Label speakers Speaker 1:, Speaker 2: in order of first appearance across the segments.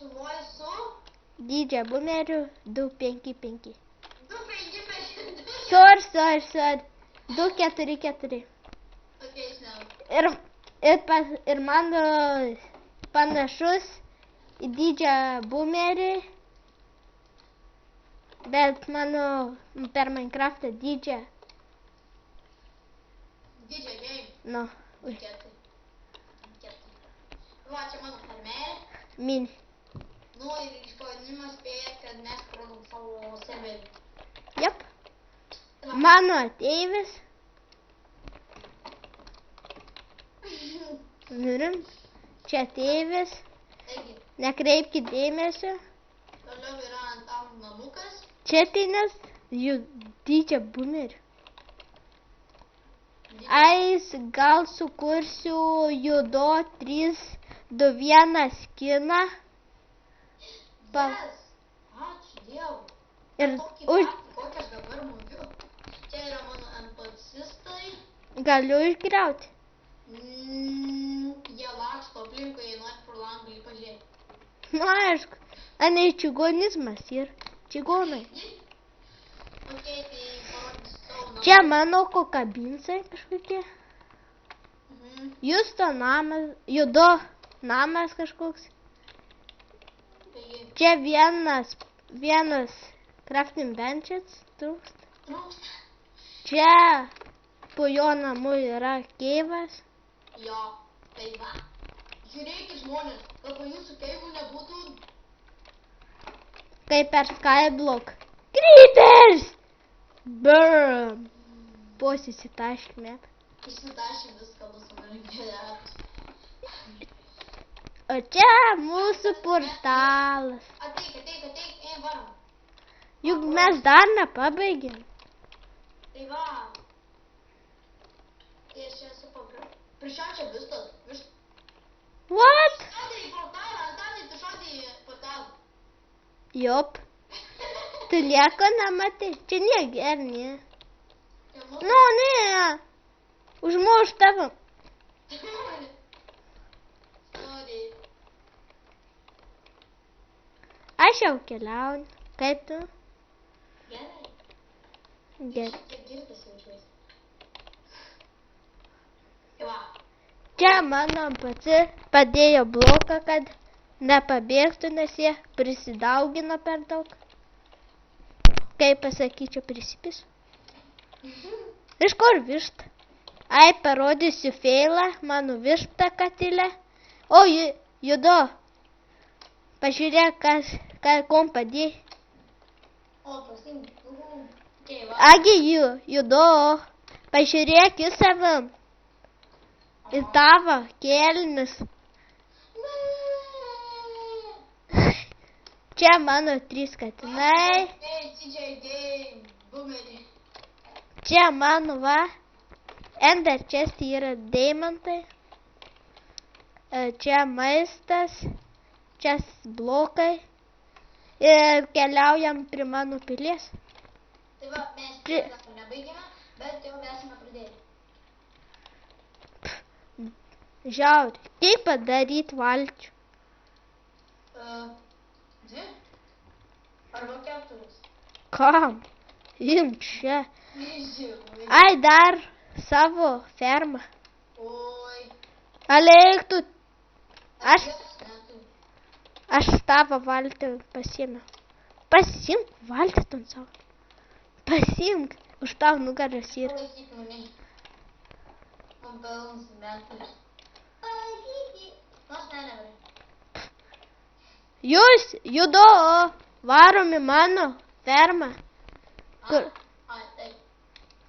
Speaker 1: šluoju su...
Speaker 2: Dydžio bumeriu 255.
Speaker 1: 255.
Speaker 2: Sorry. 244.
Speaker 1: Okay, žinau.
Speaker 2: Ir mano panašus į dydžią bumerį, bet mano per Minecraftą dydžią.
Speaker 1: Dydžią game.
Speaker 2: Nu, ui.
Speaker 1: Ketai. Va, čia mano farmerė.
Speaker 2: Mini.
Speaker 1: Nu, ir iš pavadinimo spėja, kad mes pradom savo serverį.
Speaker 2: Jep. Mano ateivis. Nurim. Čia ateivis.
Speaker 1: Taigi,
Speaker 2: Nekreipkit dėmesio.
Speaker 1: toliau yra ant tam namukas.
Speaker 2: Čia ateinas jų dydžio bumeriu. Ais, gal sukursiu judo 3-2-1 skiną.
Speaker 1: Yes. Ačiū Dievui.
Speaker 2: Ir
Speaker 1: Tokį
Speaker 2: už...
Speaker 1: patį, kokią aš dabar mūgiu. Čia yra mano NPCistai.
Speaker 2: Galiu išgriauti.
Speaker 1: Jie laksto aplinkui, jei nori pro langą į pažiūrėti.
Speaker 2: Nu, aišku. Anei čigonizmas ir čigonai.
Speaker 1: Ok, tai parodysiu savo namą.
Speaker 2: Čia mano kokabinsai kažkokie. Justo namas, judo namas kažkoks.
Speaker 1: Taigi,
Speaker 2: Čia vienas crafting benches trūksta.
Speaker 1: trūksta.
Speaker 2: Čia po jo namu yra keivas.
Speaker 1: Jo, tai va. Žiūrėkit žmonės, kad po jūsų keivų nebūtų...
Speaker 2: Kaip per Skyblock. Creepers! Brrrr. Posisitaškime.
Speaker 1: Išsitašė viską bus sumarinėt.
Speaker 2: O čia mūsų portalas.
Speaker 1: Ateik, varom.
Speaker 2: Juk mes dar nepabaigėm.
Speaker 1: Tai va. Tai aš čia esu Prieš čia viskas.
Speaker 2: What?
Speaker 1: Šaudai į portalą, Antanai, tu šaudai į portalą.
Speaker 2: Jop. Tu nieko nematai. Čia negerni.
Speaker 1: Ja, mūsų...
Speaker 2: Nu, ne. Užmuš tavo.
Speaker 1: Sorry.
Speaker 2: Aš jau keliauju. Kaip tu?
Speaker 1: Gerai.
Speaker 2: Gerai.
Speaker 1: Čia girtas jaučiuosi. Tai va.
Speaker 2: Čia mano pati padėjo bloką, kad nepabėgtų, nes jie prisidaugino per daug. Kaip pasakyčiau, prisipis. Iš kur višta? Ai, parodysiu feilą, mano višta katilė. O, judo. Pažiūrėk, kom padėjai.
Speaker 1: O, pasim. Tai va.
Speaker 2: Agi, judo. Pažiūrėk į savim. Į tavo kelnius. Čia mano 3 katinai.
Speaker 1: CJ Game, boomerį.
Speaker 2: Čia mano va. Ender chest yra deimantai. Čia maistas. Čia blokai. Ir keliaujam prie mano pilies.
Speaker 1: Tai va, mes dar nebaigėme, bet jau esame pradėję.
Speaker 2: Žiauri. Kaip padaryti valčių?
Speaker 1: 2 arba 4.
Speaker 2: Kam? Imk čia.
Speaker 1: Nežinau.
Speaker 2: Ai, dar savo fermą.
Speaker 1: Oi.
Speaker 2: Aleik tu. Aš
Speaker 1: Neturiu.
Speaker 2: tavo valtį pasiėmiau. Pasimk valtį tu savo. Pasimk. Už tavo nugaras yra.
Speaker 1: Palaikyk mane. Man pelnas metais. Palaikyti. Nors nevarai.
Speaker 2: Jūs, judo, varomi mano fermą.
Speaker 1: Taip.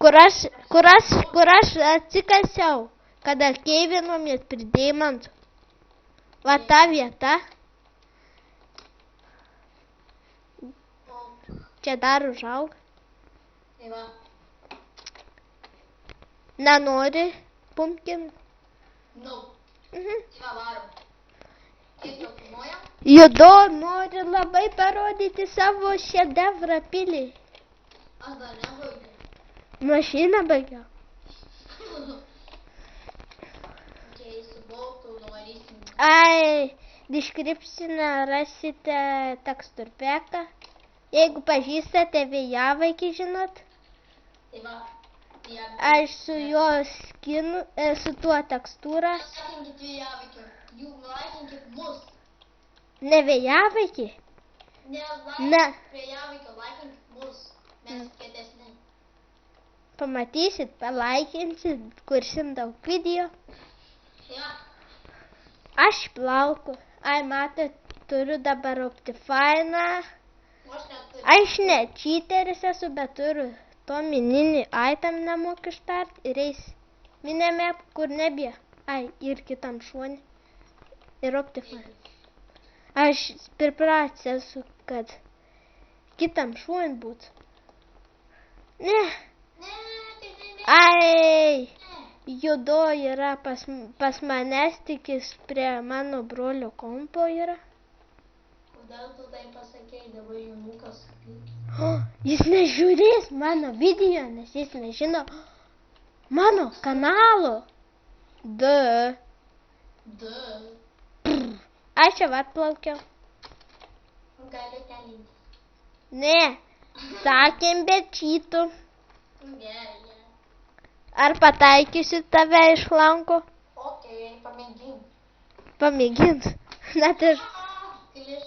Speaker 2: Kur aš atsikasiau, kada keivinomės prie deimantų. Va ta vieta. Čia dar užauga.
Speaker 1: Tai va.
Speaker 2: Nenori pumpkinų.
Speaker 1: Nu. Tai va, varom. Kiek jau filmuojam?
Speaker 2: Judo nori labai parodyti savo šedevrą pilį.
Speaker 1: Aš dar nebaigiu.
Speaker 2: Mašiną baigiau.
Speaker 1: Okay, su boltu nuvarysim.
Speaker 2: Ai, description'e rasite teksturpeką. Jeigu pažįstate Vėjavaikį, žinot,
Speaker 1: Tai va.
Speaker 2: aš su jo skinu, su tuo tekstūra.
Speaker 1: Pasveikinkit Vėjavaikį. Jūs laikinkit mus.
Speaker 2: Ne Vėjavaikį?
Speaker 1: Ne
Speaker 2: Ne.
Speaker 1: Vėjavaikio, laikinkit mus. Mes kietesni.
Speaker 2: Pamatysit, palaikinsit, kursim daug video.
Speaker 1: Ja.
Speaker 2: Aš plauku. Ai, matot, turiu dabar Optifine.
Speaker 1: Aš neturiu.
Speaker 2: Aš ne cheateris esu, bet turiu to mininį item nemoku ištart ir eis minėme, kur nebė. Ai, ir kitam šuonį. Ir Optifine. Aš pripratęs esu, kad kitam šuonį būtų. Ne.
Speaker 1: Ne.
Speaker 2: Ai, judo yra pas manęs, tik jis prie mano brolio kompo yra.
Speaker 1: Kodėl tu tai pasakei, dabar jaunukas sakyk.
Speaker 2: Jis nežiūrės mano video, nes jis nežino mano kanalo. Aš čia atplaukiau.
Speaker 1: Gali telinti.
Speaker 2: Ne, sakėm be čytų.
Speaker 1: Gerai.
Speaker 2: Ar pataikysiu tave iš lanko?
Speaker 1: Okei, pamėgink.
Speaker 2: Pamėgins. Net ir
Speaker 1: Kiliš.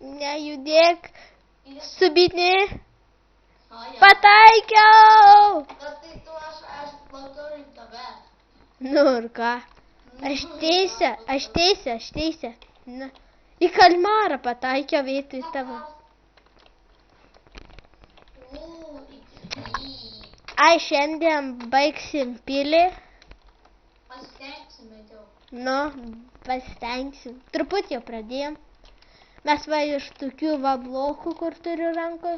Speaker 2: nejudėk. Subinė.
Speaker 1: Aja.
Speaker 2: Pataikiau!
Speaker 1: Bet tai tu aš plaukiau į tave.
Speaker 2: Nu ir ką? Aš teisė. Na, į kalmarą pataikiau vietoj tavo. Ai, šiandien baigsim pilį.
Speaker 1: Pasitengsime jau.
Speaker 2: Nu, pasitengsim. Truputį jau pradėjom. Mes va iš tokių va blokų, kur turiu rankoj.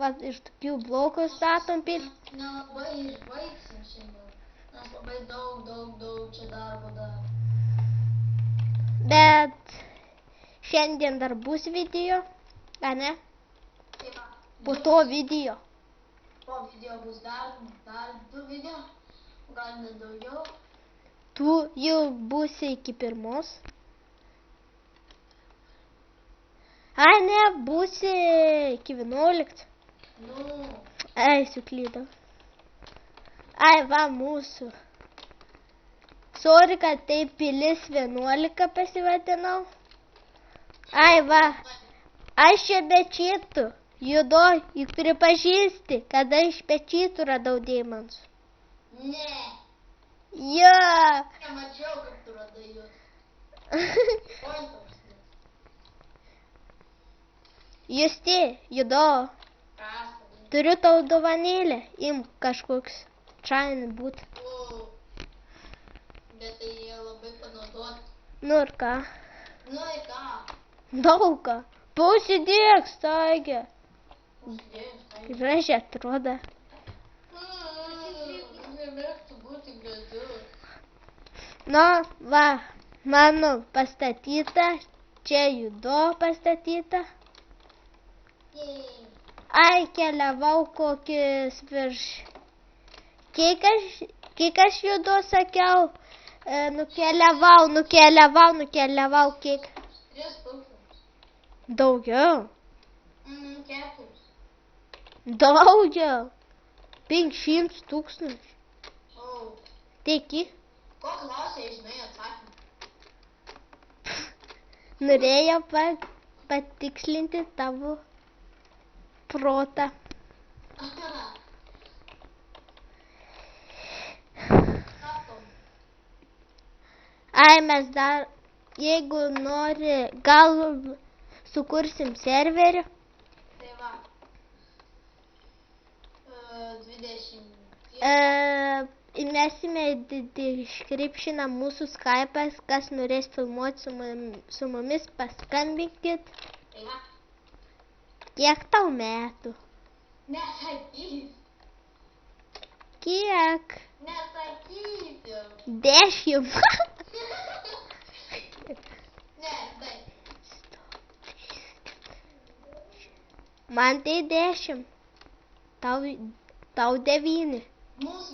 Speaker 2: Va iš tokių blokų statom pilį.
Speaker 1: Nelabai išbaigsim šiandien. Nes labai daug čia darbo dar.
Speaker 2: Bet šiandien dar bus video, a ne?
Speaker 1: Tai va.
Speaker 2: Po to video.
Speaker 1: Po video bus dar 2 video. Gal ne daugiau.
Speaker 2: Tu jau būsi iki 1. Ai, ne, būsi iki 11.
Speaker 1: Nu.
Speaker 2: Ai, suklydau. Ai, va, mūsų. Sorry, kad taip pilis 11 pasivadinau. Ai, va. Aš čia be čytų. Judo, juk pripažįsti, kad aš be čytų radau deimantų.
Speaker 1: Ne.
Speaker 2: Jo.
Speaker 1: Nemačiau, kad tu radai juos.
Speaker 2: Justi, Judo.
Speaker 1: Kas?
Speaker 2: Turiu tau dovanėlę. Imk kažkoks čain būt.
Speaker 1: Bet tai jie labai panaudoti.
Speaker 2: Nu ir ką?
Speaker 1: Nu ir ką?
Speaker 2: Daug ką. Pausidėk, staigė.
Speaker 1: Uždėjus, tai.
Speaker 2: Gražiai atrodo.
Speaker 1: Nemėgtų būti gražiu.
Speaker 2: Nu, va, mano pastatyta. Čia Judo pastatyta. Ai, keliavau kokius virš. Kiek aš Judo sakiau, nukeliavau, kiek.
Speaker 1: 3000.
Speaker 2: Daugiau.
Speaker 1: 4.
Speaker 2: Daugiau. 500 tūkstančių.
Speaker 1: O,
Speaker 2: Tiki.
Speaker 1: ko klausai, žinai atsakymą?
Speaker 2: Norėjau patikslinti tavo protą.
Speaker 1: Sakom.
Speaker 2: Ai, mes dar, jeigu nori, gal sukursim serverį.
Speaker 1: Tai va. 20.
Speaker 2: Įmesime į descriptioną mūsų Skype'as, kas norės filmuoti su mumis, paskambinkit.
Speaker 1: Tai va.
Speaker 2: Kiek tau metų?
Speaker 1: Nesakys.
Speaker 2: Kiek?
Speaker 1: Nesakysiu.
Speaker 2: 10.
Speaker 1: Ne, tai.
Speaker 2: Man tai 10. Tau 9.
Speaker 1: Mūsų